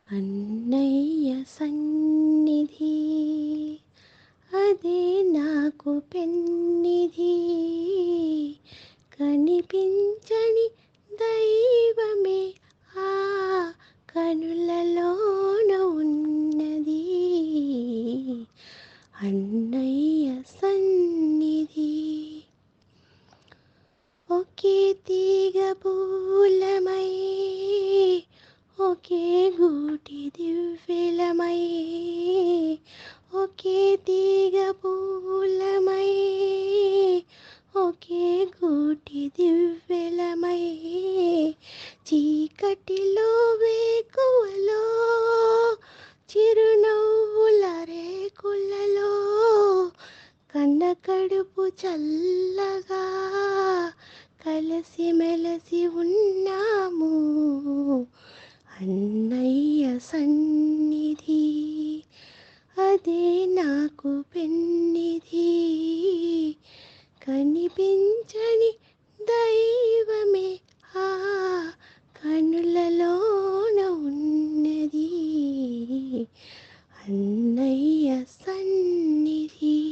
అన్నయ్య సన్నిధి అదే నాకు పెన్నిధి, కనిపించని దైవమే ఆ కనులలోన ఉన్నది. అన్నయ్య సన్నిధి. ఒకే తీగ పూలమై, ఒకే గూటి దివ్వెలమై, ఒకే తీగ పూలమై, ఒకే గూటి దివ్వెలమై, చీకటిలో వేకువలో చిరునవ్వుల రేకులలో కన్న కడుపు చల్లగా కలసి మెలసి ఉన్నాము. అన్నయ్య సన్నిధి అదే నాకు పెన్నిధి, కనిపించని